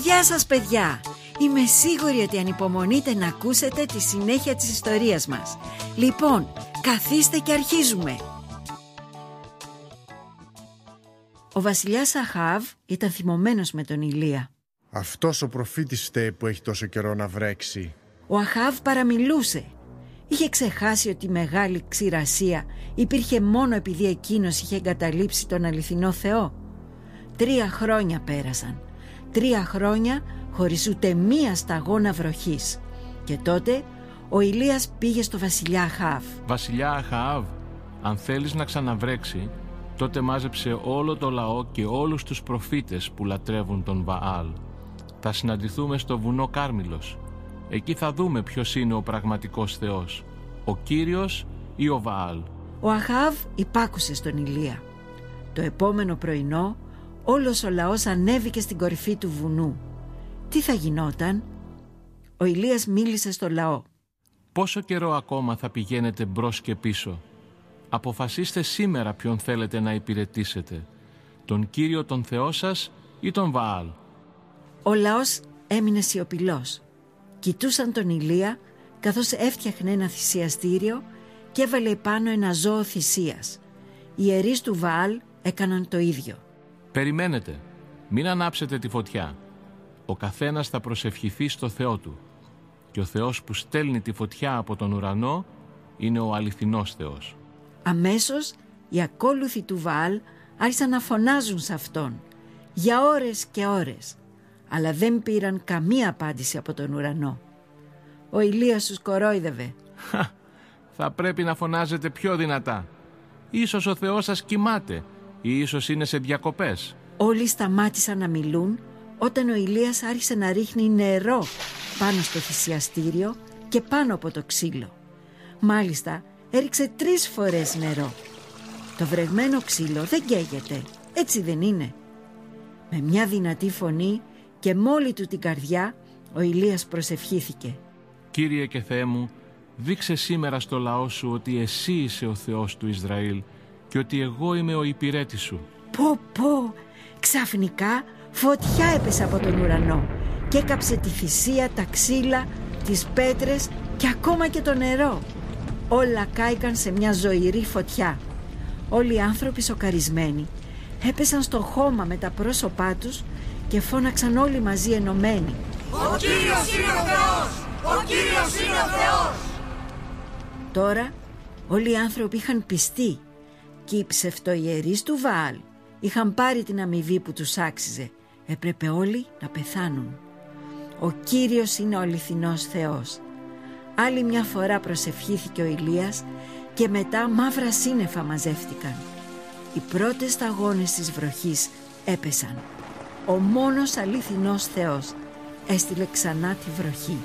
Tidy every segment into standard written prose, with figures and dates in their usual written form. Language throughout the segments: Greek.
Γεια σας παιδιά! Είμαι σίγουρη ότι ανυπομονείτε να ακούσετε τη συνέχεια της ιστορίας μας. Λοιπόν, καθίστε και αρχίζουμε! Ο βασιλιάς Αχάβ ήταν θυμωμένος με τον Ηλία. Αυτός ο προφήτης φταίει που έχει τόσο καιρό να βρέξει. Ο Αχάβ παραμιλούσε. Είχε ξεχάσει ότι η μεγάλη ξηρασία υπήρχε μόνο επειδή εκείνος είχε εγκαταλείψει τον αληθινό Θεό. 3 χρόνια πέρασαν. 3 χρόνια χωρίς ούτε μία σταγόνα βροχής. Και τότε ο Ηλίας πήγε στο βασιλιά Αχάβ. Βασιλιά Αχάβ, αν θέλεις να ξαναβρέξει, τότε μάζεψε όλο το λαό και όλους τους προφήτες που λατρεύουν τον Βαάλ. Θα συναντηθούμε στο βουνό Κάρμιλος. Εκεί θα δούμε ποιος είναι ο πραγματικός Θεός, ο Κύριος ή ο Βαάλ. Ο Αχάβ υπάκουσε στον Ηλία. Το επόμενο πρωινό όλος ο λαός ανέβηκε στην κορυφή του βουνού. Τι θα γινόταν? Ο Ηλίας μίλησε στο λαό. Πόσο καιρό ακόμα θα πηγαίνετε μπρος και πίσω? Αποφασίστε σήμερα ποιον θέλετε να υπηρετήσετε, τον Κύριο τον Θεό σας ή τον Βαάλ. Ο λαός έμεινε σιωπηλός. Κοιτούσαν τον Ηλία καθώς έφτιαχνε ένα θυσιαστήριο και έβαλε επάνω ένα ζώο θυσίας. Οι ιερείς του Βαάλ έκαναν το ίδιο. Περιμένετε, μην ανάψετε τη φωτιά. Ο καθένας θα προσευχηθεί στο Θεό του. Και ο Θεός που στέλνει τη φωτιά από τον ουρανό είναι ο αληθινός Θεός. Αμέσως οι ακόλουθοι του Βαάλ άρχισαν να φωνάζουν σε αυτόν για ώρες και ώρες, αλλά δεν πήραν καμία απάντηση από τον ουρανό. Ο Ηλίας τους κορόιδευε. Θα πρέπει να φωνάζετε πιο δυνατά. Ίσως ο Θεός σας κοιμάται ή ίσως είναι σε διακοπές. Όλοι σταμάτησαν να μιλούν όταν ο Ηλίας άρχισε να ρίχνει νερό πάνω στο θυσιαστήριο και πάνω από το ξύλο. Μάλιστα έριξε 3 φορές νερό. Το βρεγμένο ξύλο δεν καίγεται, έτσι δεν είναι? Με μια δυνατή φωνή και με όλη του την καρδιά ο Ηλίας προσευχήθηκε. Κύριε και Θεέ μου, δείξε σήμερα στο λαό σου ότι εσύ είσαι ο Θεός του Ισραήλ και ότι εγώ είμαι ο υπηρέτης σου. Πω! Ξαφνικά φωτιά έπεσε από τον ουρανό και έκαψε τη θυσία, τα ξύλα, τις πέτρες και ακόμα και το νερό. Όλα κάηκαν σε μια ζωηρή φωτιά. Όλοι οι άνθρωποι σοκαρισμένοι έπεσαν στο χώμα με τα πρόσωπά τους και φώναξαν όλοι μαζί ενωμένοι. Ο Κύριος είναι ο Θεός! Ο Κύριος είναι ο Θεός! Τώρα όλοι οι άνθρωποι είχαν πιστεί και οι ψευτοϊερείς του Βαάλ είχαν πάρει την αμοιβή που τους άξιζε. Έπρεπε όλοι να πεθάνουν. Ο Κύριος είναι ο αληθινός Θεός. Άλλη μια φορά προσευχήθηκε ο Ηλίας και μετά μαύρα σύννεφα μαζεύτηκαν. Οι πρώτες σταγόνες της βροχής έπεσαν. Ο μόνος αληθινός Θεός έστειλε ξανά τη βροχή.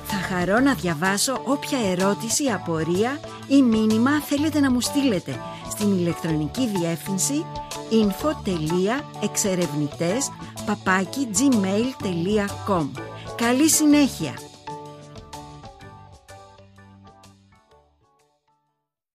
Θα χαρώ να διαβάσω όποια ερώτηση, απορία ή μήνυμα θέλετε να μου στείλετε στην ηλεκτρονική διεύθυνση info.exerevnites@gmail.com. Καλή συνέχεια!